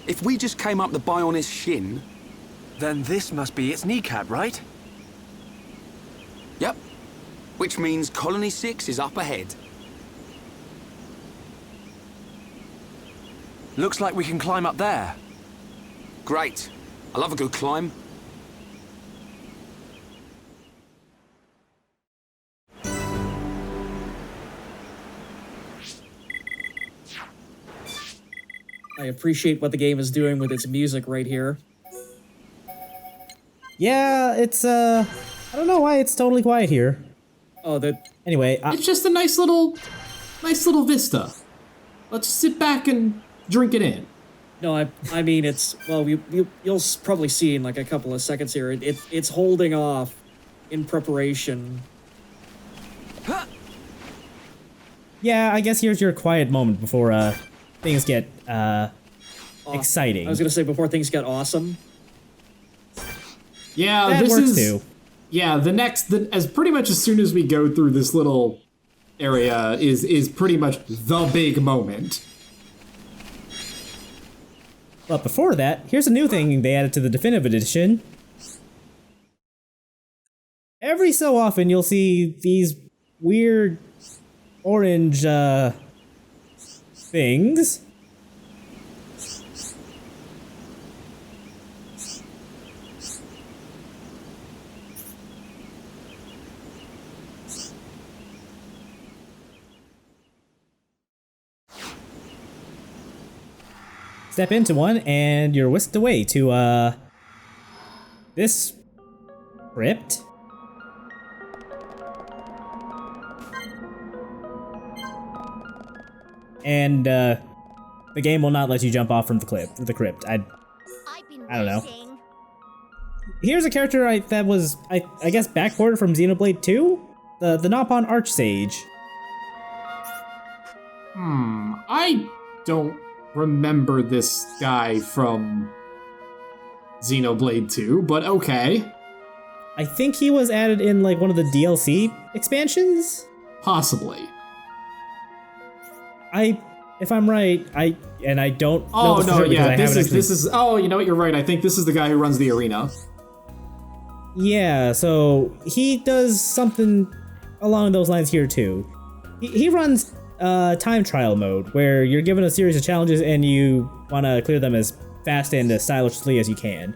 If we just came up the Bionis shin... Then this must be its kneecap, right? Yep. Which means Colony 6 is up ahead. Looks like we can climb up there. Great. I love a good climb. I appreciate what the game is doing with its music right here. Yeah, it's, I don't know why it's totally quiet here. Oh, that... Anyway, It's just a nice little vista. Let's sit back and drink it in. No, I mean, it's... Well, you'll probably see in like a couple of seconds here. It's holding off in preparation. yeah, I guess here's your quiet moment before, things get, exciting. I was gonna say, before things get awesome. Yeah, That this works is... too. Yeah, as pretty much as soon as we go through this little area is pretty much the big moment. But before that, here's a new thing they added to the Definitive Edition. Every so often, you'll see these weird orange, things. Step into one, and you're whisked away to, this crypt. And, the game will not let you jump off from the crypt. I don't know. Here's a character that was, I guess, backported from Xenoblade 2? The Nopon Archsage. I don't remember this guy from Xenoblade 2, but okay. I think he was added in, like, one of the DLC expansions? Possibly. If I'm right, I don't know Oh, this for no, sure because yeah, I haven't actually... this is, oh, you know what, you're right, I think this is the guy who runs the arena. Yeah, so he does something along those lines here, too. He runs time trial mode, where you're given a series of challenges and you want to clear them as fast and as stylishly as you can.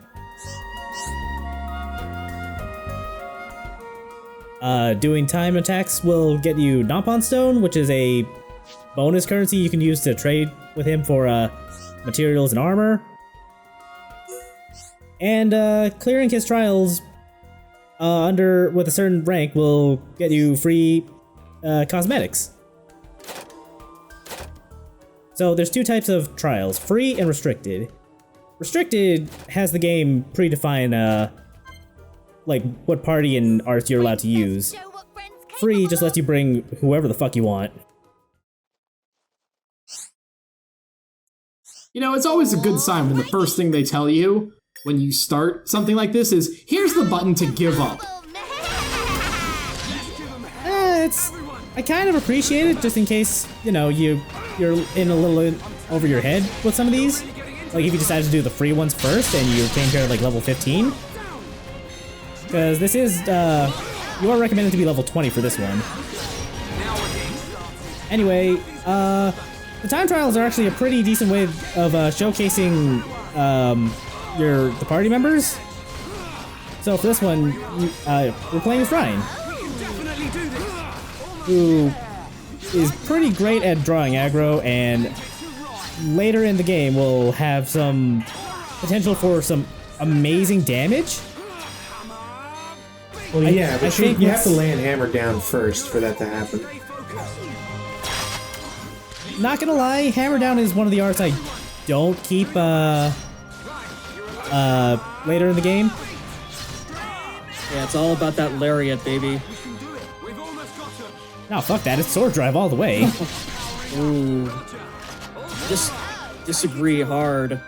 Doing time attacks will get you Nopon Stone, which is a bonus currency you can use to trade with him for materials and armor. And clearing his trials with a certain rank will get you free cosmetics. So there's two types of trials, free and restricted. Restricted has the game predefine, like, what party and art you're allowed to use. Free just lets you bring whoever the fuck you want. You know, it's always a good sign when the first thing they tell you when you start something like this is, here's the button to give up. I kind of appreciate it, just in case, you know, you're in a little over your head with some of these. Like, if you decide to do the free ones first and you came here at, like, level 15. Because this is, you are recommended to be level 20 for this one. Anyway, the time trials are actually a pretty decent way of showcasing, the party members. So for this one, we're playing with Ryan, who is pretty great at drawing aggro, and later in the game will have some potential for some amazing damage. Well, yeah, but you have to land hammer down first for that to happen. Not gonna lie, Hammer Down is one of the arts I don't keep later in the game. Yeah, it's all about that lariat, baby. No, fuck that, it's sword drive all the way. Ooh. Disagree hard.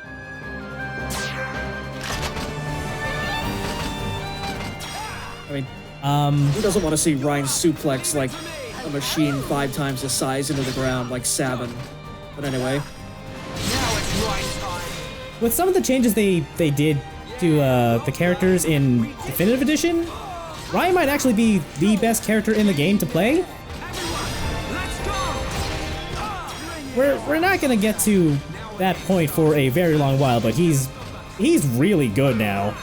I mean, who doesn't want to see Ryan suplex like a machine 5 times his size into the ground like Sabin? But anyway. Now it's right time. with some of the changes they did to the characters in Definitive Edition, Ryan might actually be the best character in the game to play. We're not gonna get to that point for a very long while, but he's really good now.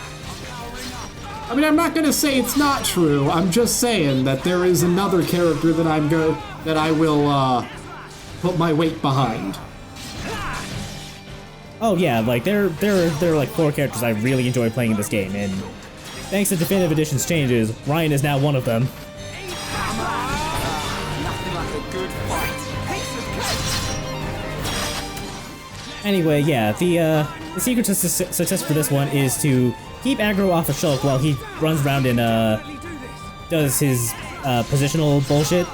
I mean, I'm not gonna say it's not true. I'm just saying that there is another character that I will put my weight behind. Oh yeah, like there are like 4 characters I really enjoy playing in this game, and thanks to Definitive Edition's changes, Ryan is now one of them. Anyway, yeah, the secret to success for this one is to keep aggro off of Shulk while he runs around and does his positional bullshit.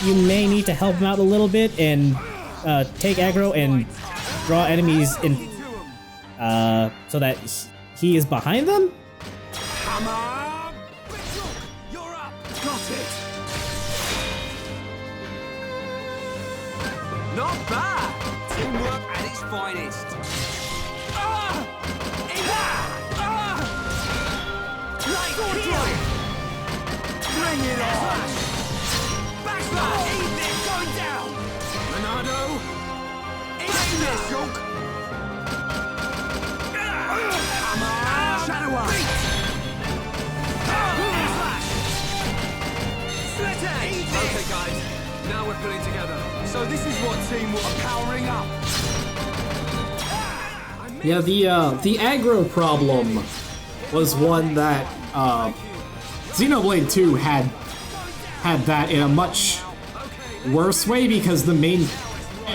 You may need to help him out a little bit and take aggro and draw enemies in so that he is behind them. Come on! You're up! Got it! Not bad! Teamwork at its finest. Bring it on! Backslash! Eat it! Going down! Monado! Eat this, Shulk! Come on! Shadow Eye! Okay, guys. Now we're pulling together. So this is what teamwork powering up. Yeah, the aggro problem was one that Xenoblade 2 had that in a much worse way, because the main,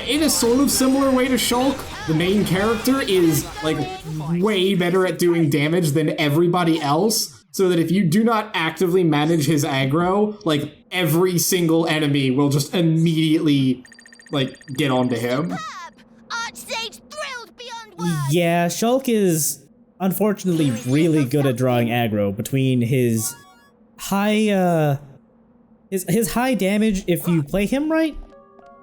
in a sort of similar way to Shulk, the main character is like way better at doing damage than everybody else, so that if you do not actively manage his aggro, like every single enemy will just immediately like get onto him. Archsage thrilled beyond words. Yeah, Shulk is unfortunately really good at drawing aggro between his high his high damage if you play him right,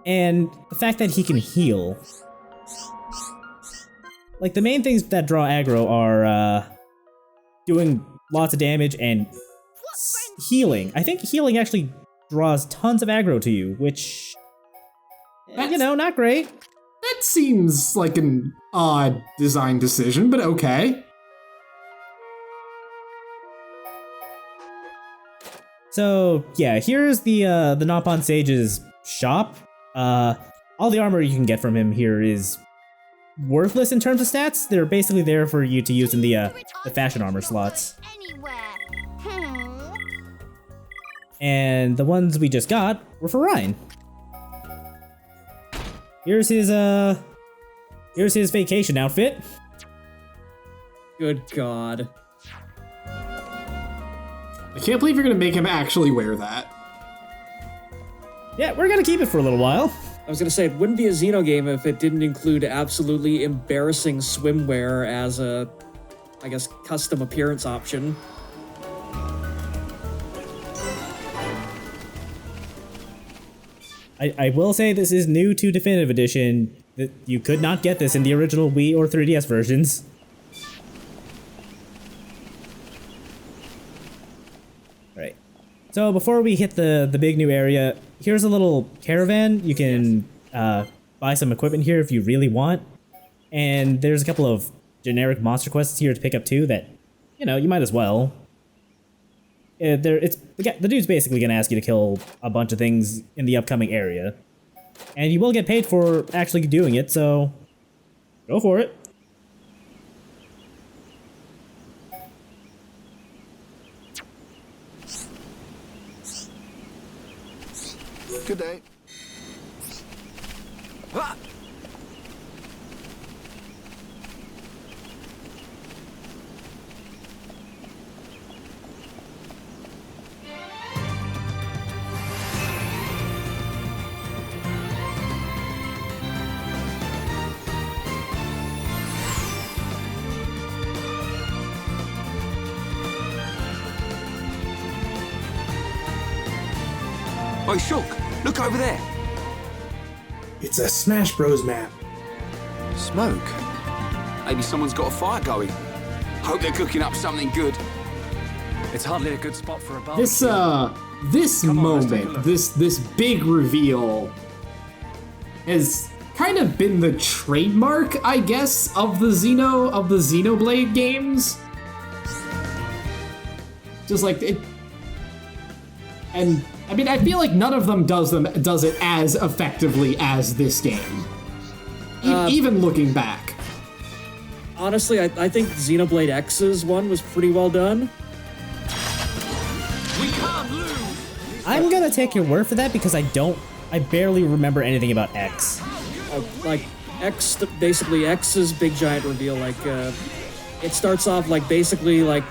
and the fact that he can heal. Like, the main things that draw aggro are doing lots of damage and healing. I think healing actually draws tons of aggro to you, which, you know, not great. That seems like an odd design decision, but okay. So yeah, here's the Nopon Sage's shop. All the armor you can get from him here is worthless in terms of stats. They're basically there for you to use in the fashion armor slots. And the ones we just got were for Ryan. Here's his vacation outfit. Good God. I can't believe you're gonna make him actually wear that. Yeah, we're gonna keep it for a little while. I was gonna say, it wouldn't be a Xeno game if it didn't include absolutely embarrassing swimwear as a, I guess, custom appearance option. I will say this is new to Definitive Edition. That you could not get this in the original Wii or 3DS versions. Right. So before we hit the big new area, here's a little caravan. You can buy some equipment here if you really want. And there's a couple of generic monster quests here to pick up too that, you know, you might as well. The dude's basically gonna ask you to kill a bunch of things in the upcoming area. And you will get paid for actually doing it, so go for it. Good day. Ah! Oh, Shulk, look over there. It's a Smash Bros map. Smoke? Maybe someone's got a fire going. Hope they're cooking up something good. It's hardly a good spot for a barbecue. This moment, this big reveal has kind of been the trademark, I guess, of the Xenoblade games. Just like it, and I mean, I feel like none of them does it as effectively as this game. Even looking back. Honestly, I think Xenoblade X's one was pretty well done. We can't lose. I'm gonna take your word for that because I barely remember anything about X. Like X, basically X's big giant reveal. Like it starts off like basically like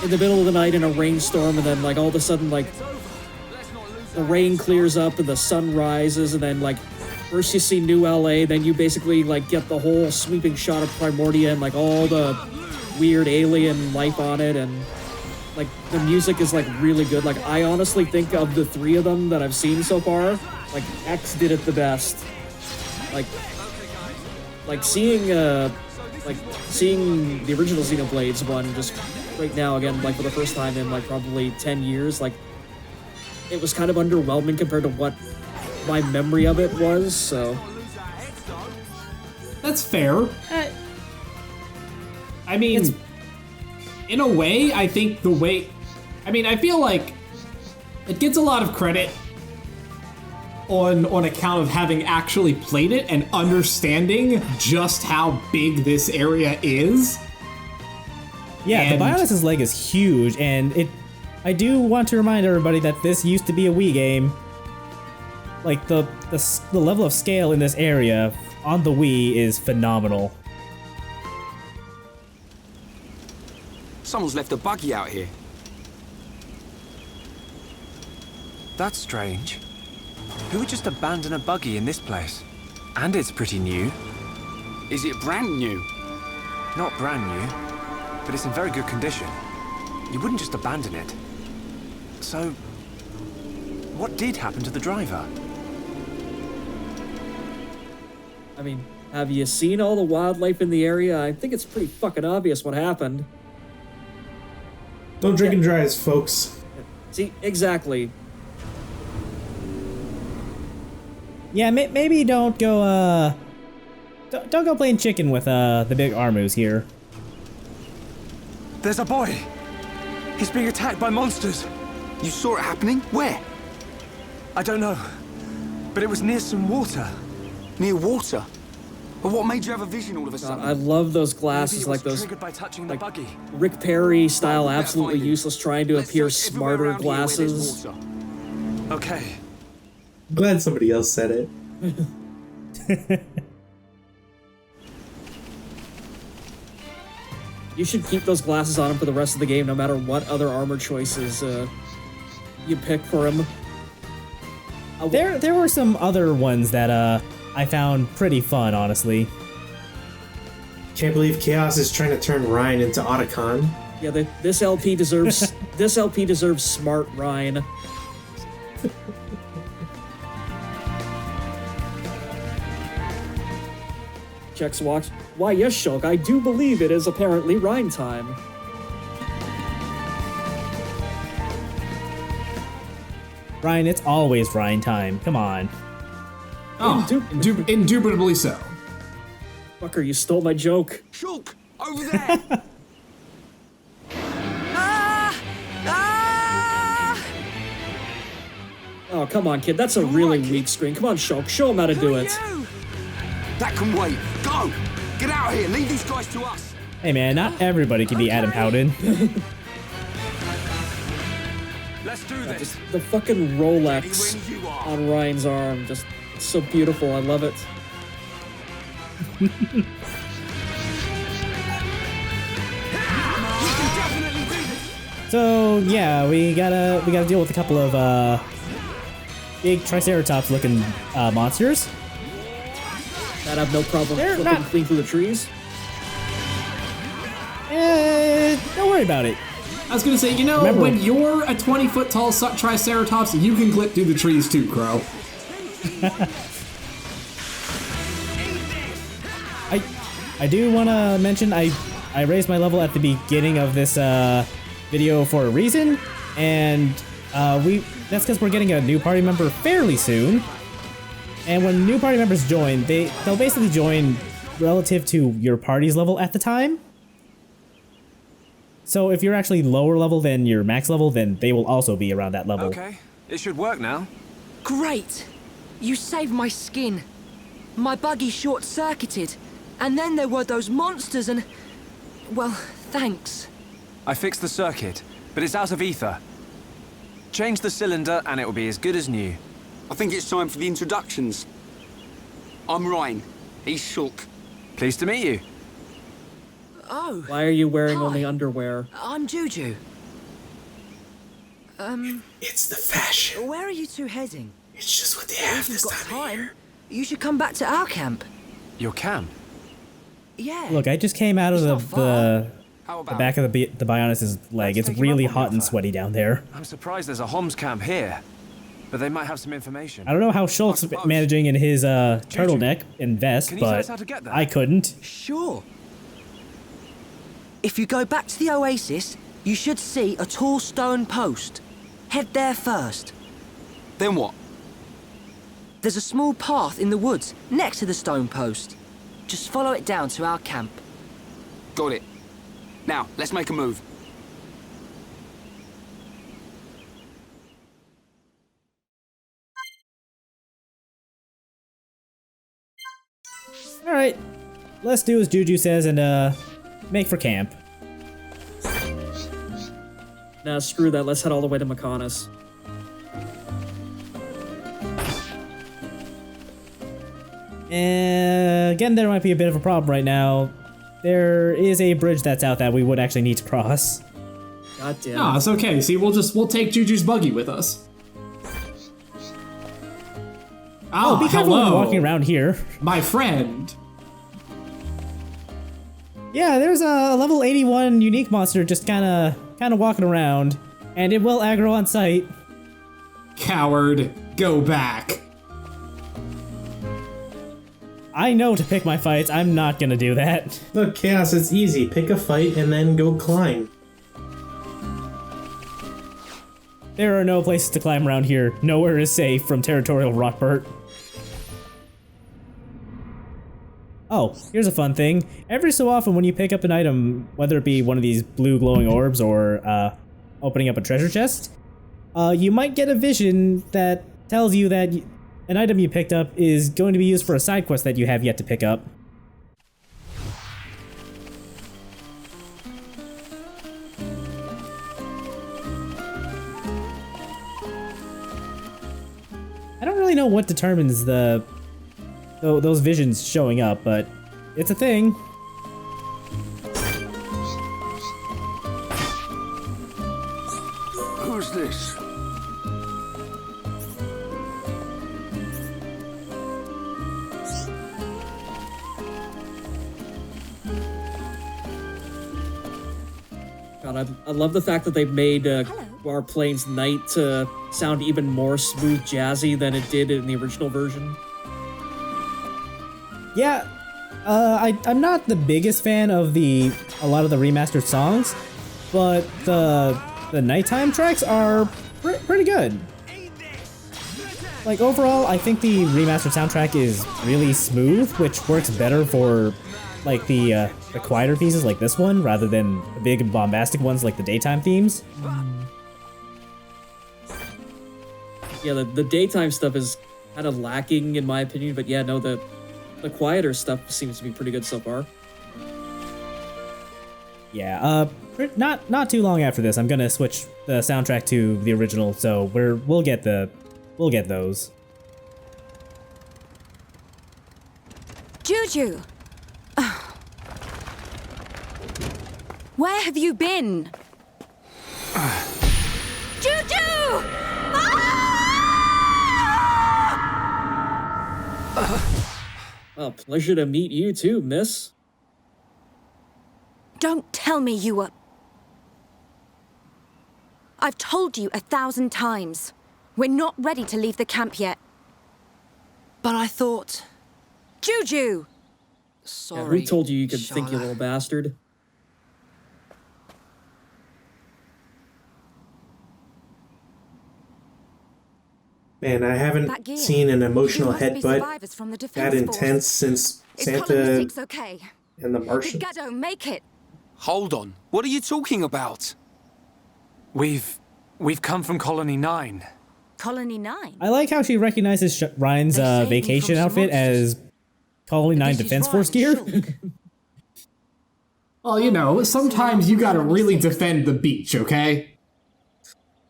in the middle of the night in a rainstorm, and then like all of a sudden like the rain clears up and the sun rises, and then like first you see New LA, then you basically like get the whole sweeping shot of Primordia and like all the weird alien life on it, and like the music is like really good. Like I honestly think of the three of them that I've seen so far, like X did it the best. Like seeing the original Xenoblades one just right now again, like for the first time in like probably 10 years, like it was kind of underwhelming compared to what my memory of it was, so. That's fair. I mean, in a way, I think I feel like it gets a lot of credit on account of having actually played it and understanding just how big this area is. Yeah, the Bionis Leg is huge, and I do want to remind everybody that this used to be a Wii game. Like, the level of scale in this area on the Wii is phenomenal. Someone's left a buggy out here. That's strange. Who would just abandon a buggy in this place? And it's pretty new. Is it brand new? Not brand new, but it's in very good condition. You wouldn't just abandon it. So, what did happen to the driver? I mean, have you seen all the wildlife in the area? I think it's pretty fucking obvious what happened. Don't drink and drive, folks. See, exactly. Yeah, maybe don't go, don't go playing chicken with, the big Armus here. There's a boy! He's being attacked by monsters! You saw it happening? Where? I don't know, but it was near some water. Near water? But what made you have a vision all of a sudden? I love those glasses, like those Triggered by touching the buggy. Rick Perry style, Well, we better absolutely find him. useless, trying to Let's appear search everywhere smarter around here where there's glasses. water. Okay. Glad somebody else said it. You should keep those glasses on him for the rest of the game, no matter what other armor choices you pick for him. There were some other ones that, I found pretty fun, honestly. Can't believe Chaos is trying to turn Ryan into Otacon. Yeah, this LP deserves this LP deserves smart Ryan. Checks watch. Why, yes, Shulk, I do believe it is apparently Rhine time. Ryan, it's always Ryan time. Come on. Oh, indubitably so. Fucker, you stole my joke. Shulk! Over there! Oh, come on, kid. That's a really weak screen. Come on, Shulk. Show him how to do it. That can wait. Go! Get out of here. Leave these guys to us. Hey man, not everybody can be Adam Howden. Let's do this. The fucking Rolex Ready when you are. on Ryan's arm. Just it's so beautiful. I love it. We can definitely do this. So yeah, we gotta deal with a couple of big Triceratops looking monsters. That have no problem They're flipping not- clean through the trees. Don't worry about it. I was gonna say, you know, Remember- when you're a 20-foot tall Triceratops, you can clip through the trees too, Crow. I do want to mention I raised my level at the beginning of this video for a reason, and that's because we're getting a new party member fairly soon. And when new party members join, they'll basically join relative to your party's level at the time. So if you're actually lower level than your max level, then they will also be around that level. Okay, it should work now. Great! You saved my skin. My buggy short-circuited, and then there were those monsters and... well, thanks. I fixed the circuit, but it's out of ether. Change the cylinder and it will be as good as new. I think it's time for the introductions. I'm Ryan. He's Shulk. Pleased to meet you. Oh. Why are you wearing Hi. only underwear? I'm Juju. It's the fashion. Where are you two heading? It's just what they have If you've this got time of time, year. you should come back to our camp. Your camp? Yeah. Look, I just came out of It's not the How about back of the Bionis' leg. It's take him really up on the hot and offer. sweaty down there. I'm surprised there's a Homs camp here, but they might have some information. I don't know how Schultz suppose. managing in his turtleneck and vest, Can you tell us but how to get there? I couldn't. Sure. If you go back to the oasis, you should see a tall stone post. Head there first. Then what? There's a small path in the woods next to the stone post. Just follow it down to our camp. Got it. Now, let's make a move. All right, let's do as Juju says and make for camp. Nah, screw that. Let's head all the way to McConus. Again, there might be a bit of a problem right now. There is a bridge that's out that we would actually need to cross. God damn. No, it's okay. See, we'll take Juju's buggy with us. Oh, Be careful when hello, you're walking around here. my friend. Yeah, there's a level 81 unique monster just kind of walking around, and it will aggro on sight. Coward, go back. I know to pick my fights. I'm not gonna do that. Look, Chaos, it's easy. Pick a fight and then go climb. There are no places to climb around here. Nowhere is safe from territorial Rockburt. Oh, here's a fun thing. Every so often when you pick up an item, whether it be one of these blue glowing orbs or opening up a treasure chest, you might get a vision that tells you that an item you picked up is going to be used for a side quest that you have yet to pick up. I don't really know what determines those visions showing up, but it's a thing. Who's this? God, I love the fact that they've made Warplane's Night sound even more smooth jazzy than it did in the original version. Yeah, I'm not the biggest fan of a lot of the remastered songs, but the nighttime tracks are pretty good. Like overall, I think the remastered soundtrack is really smooth, which works better for like the quieter pieces like this one, rather than the big and bombastic ones like the daytime themes. Yeah, the daytime stuff is kind of lacking in my opinion, but yeah, no, the quieter stuff seems to be pretty good so far. Yeah, not too long after this, I'm gonna switch the soundtrack to the original, so we'll get those. Juju! Where have you been? Juju! Well, pleasure to meet you too, miss. Don't tell me you were... I've told you 1,000 times. We're not ready to leave the camp yet. But I thought... Juju! Yeah, Sorry. who told you you could think, you Sharla. little bastard? Man, I haven't That gear. seen an emotional You must be headbutt survivors from the that defense force. intense since Is Colony Santa 6 okay? and the Did Martians. Gaddo make it? Hold on. What are you talking about? We've come from Colony 9. Colony 9? I like how she recognizes Ryan's They saved me vacation from some outfit monsters. as Colony 9 This is Defense Ryan Force gear. Shulk. Well, you know, sometimes you gotta really defend the beach, okay?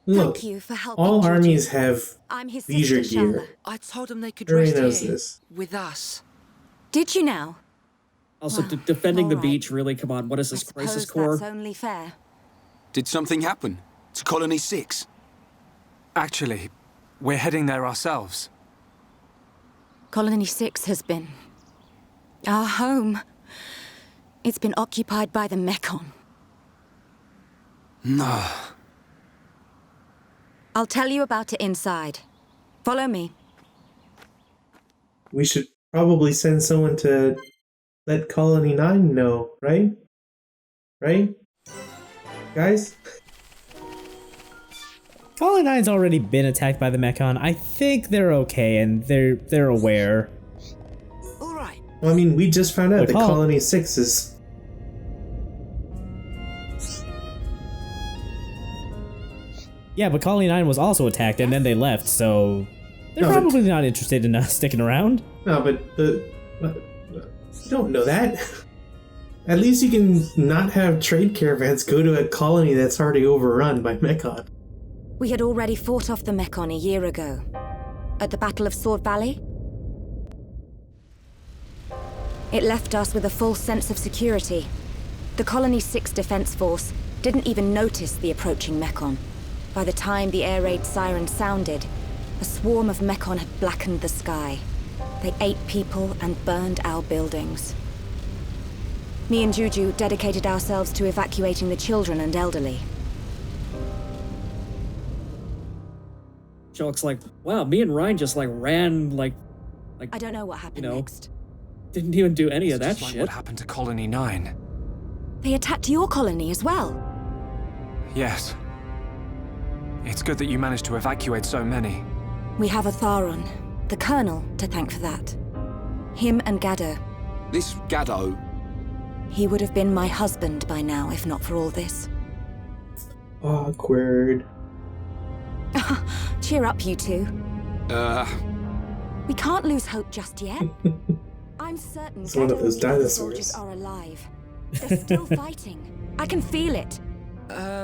Look, Thank you for helping. all Juju. armies have I'm his leisure sister, Sharla. gear. I told them they could Everybody rest knows here this. with us. Did you now? Also, Well, defending the all right. beach, really, come on, what is I this, Crisis suppose Core? that's only fair. Did something happen to Colony 6? Actually, we're heading there ourselves. Colony 6 has been our home. It's been occupied by the Mechon. No. I'll tell you about it inside. Follow me. We should probably send someone to let Colony 9 know, right? Right? Guys? Colony 9's already been attacked by the Mechon. I think they're okay and they're aware. All right. Well, I mean, we just found out But that Colony 6 is... Yeah, but Colony 9 was also attacked and then they left, so they're No, but- probably not interested in sticking around. No, but the... You don't know that. At least you can not have trade caravans go to a colony that's already overrun by Mechon. We had already fought off the Mechon a year ago. At the Battle of Sword Valley. It left us with a false sense of security. The Colony 6 Defense Force didn't even notice the approaching Mechon. By the time the air raid siren sounded, a swarm of Mechon had blackened the sky. They ate people and burned our buildings. Me and Juju dedicated ourselves to evacuating the children and elderly. Shulk's like, wow, me and Ryan just like ran like I don't know what happened You know, next. didn't even do any of that Just like shit. what happened to Colony 9. They attacked your colony as well. Yes. It's good that you managed to evacuate so many. We have a Tharon, the Colonel, to thank for that. Him and Gaddo. This Gaddo, He would have been my husband by now if not for all this. Awkward. Cheer up, you two. uh, We can't lose hope just yet. I'm certain It's one of Gaddo those and the other soldiers dinosaurs. are alive. They're still fighting. I can feel it.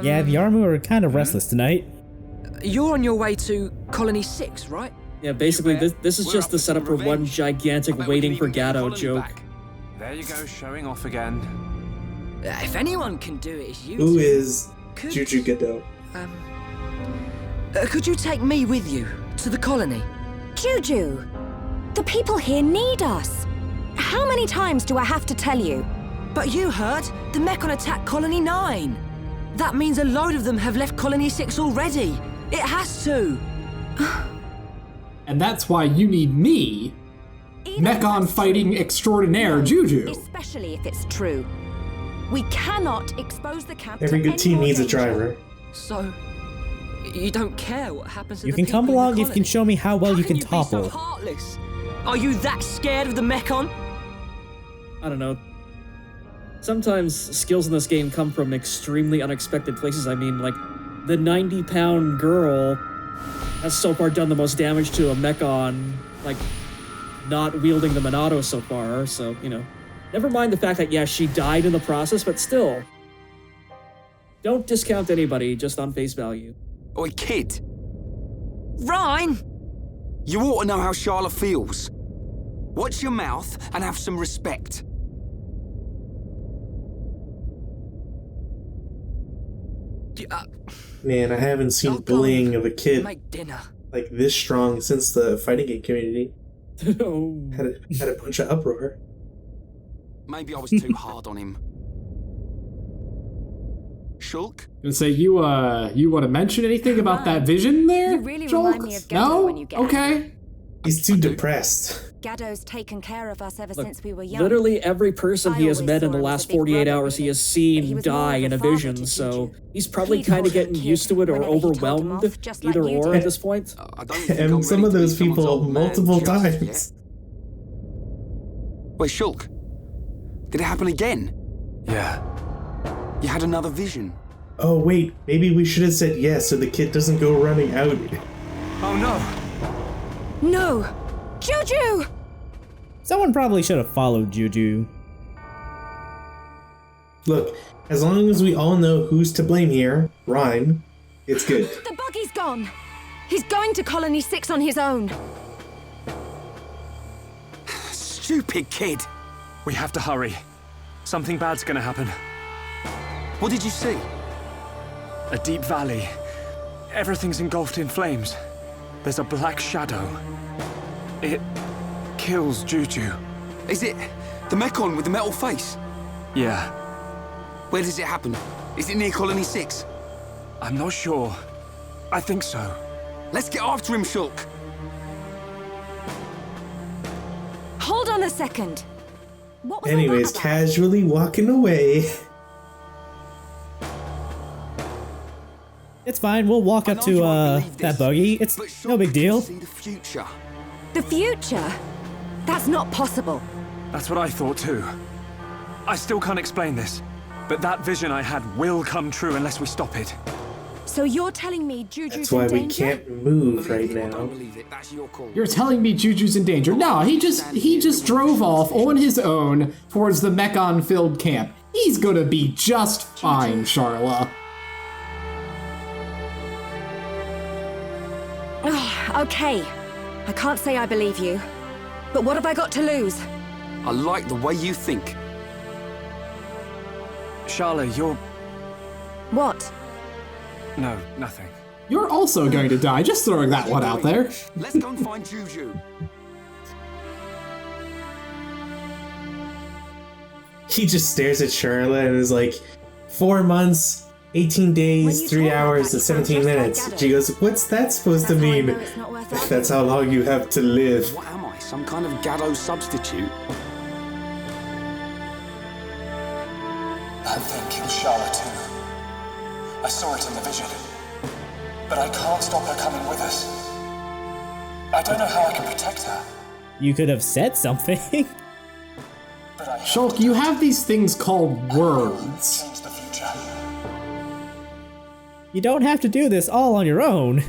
Yeah, the army were kind of restless tonight. You're on your way to Colony 6, right? Yeah, basically, this is We're just up the for setup for some one revenge. gigantic I bet we waiting can for even get the Gaddo colony joke. back. There you go, showing off again. If anyone can do it, it's you. Who two. is Could- Juju Gaddo? Could you take me with you to the colony? Juju! The people here need us. How many times do I have to tell you? But you heard the Mechon attacked Colony 9. That means a load of them have left Colony 6 already. It has to. And that's why you need me, Even if Mechon that's fighting true. extraordinaire Juju. Especially if it's true. We cannot expose the camp Every to good any team more needs a danger. driver. So, you don't care what happens to You the can people come in the along if you can colony? show me how well How you can you be so topple. heartless? Are you that scared of the Mechon? I don't know. Sometimes skills in this game come from extremely unexpected places. I mean, like, the 90-pound girl has so far done the most damage to a Mechon, like, not wielding the Monado so far, so, you know. Never mind the fact that, yeah, she died in the process, but still. Don't discount anybody just on face value. oi kid, Ryan! you ought to know how Sharla feels. Watch your mouth and have some respect. Man, I haven't seen I'll go bullying of a kid Make dinner. like this strong since the fighting game community Oh. had a bunch of uproar. Maybe I was too hard on him. Shulk? And say you want to mention anything about that vision there? You really Jolk? remind me of Gaddo No? when you get Okay. angry. He's too depressed. Gaddo's taken care of us ever since we were young. Literally every person he has I met in always the saw him last as a big 48 brother, hours he has really. He seen was more die of a in a father vision, to so Juju. he's probably He'd kind of hold her getting kid used to it or whenever he told him overwhelmed, off, just like either you or did. at this point. I don't think I'm And some ready of to those be someone's people old man multiple just times. yet. Wait, Shulk. Did it happen again? Yeah. You had another vision. Oh wait, maybe we should have said yes so the kid doesn't go running out. Oh no! No! Juju! Someone probably should have followed Juju. Look, as long as we all know who's to blame here, Rhyme, it's good. The Buggy's gone! He's going to Colony 6 on his own. Stupid kid. We have to hurry. Something bad's gonna happen. What did you see? A deep valley. Everything's engulfed in flames. There's a black shadow. It kills Juju. Is it the Mechon with the metal face? Yeah. Where does it happen? Is it near Colony 6? I'm not sure. I think so. Let's get after him, Shulk. Hold on a second. What was all that Anyways, about? casually walking away. It's fine, we'll walk up to that buggy. It's But no Shulk big deal. can see the future. The future? That's not possible. That's what I thought too. I still can't explain this, but that vision I had will come true unless we stop it. So you're telling me Juju's That's why in we danger? can't move right Believe it or now. don't believe it, that's your call. You're telling me Juju's in danger? No, he just drove off on his own towards the Mechon-filled camp. He's gonna be just fine, Charla. Okay. I can't say I believe you. But what have I got to lose? I like the way you think. Charla, you're... What? No, nothing. You're also going to die, just throwing that one out there. Let's go and find Juju. He just stares at Charlotte and is like, 4 months, 18 When days, you 3 told me hours, that, and you sound 17 just like minutes. Gaddo. She goes, what's that supposed to That's how I mean? know it's not worth arguing. That's how long you have to live. What am I, some kind of Gaddo substitute? That thing killed Charla too. I saw it in the vision. But I can't stop her coming with us. I don't know how I can protect her. You could have said something. But I Shulk, you have these things called words. change the future. You don't have to do this all on your own.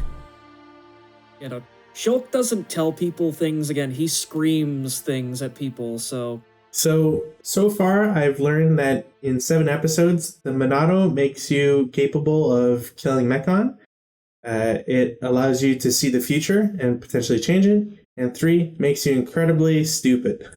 You know, Shulk doesn't tell people things again, he screams things at people, so... So far, I've learned that in 7 episodes, the Monado makes you capable of killing Mechon. It allows you to see the future and potentially change it. And 3, makes you incredibly stupid.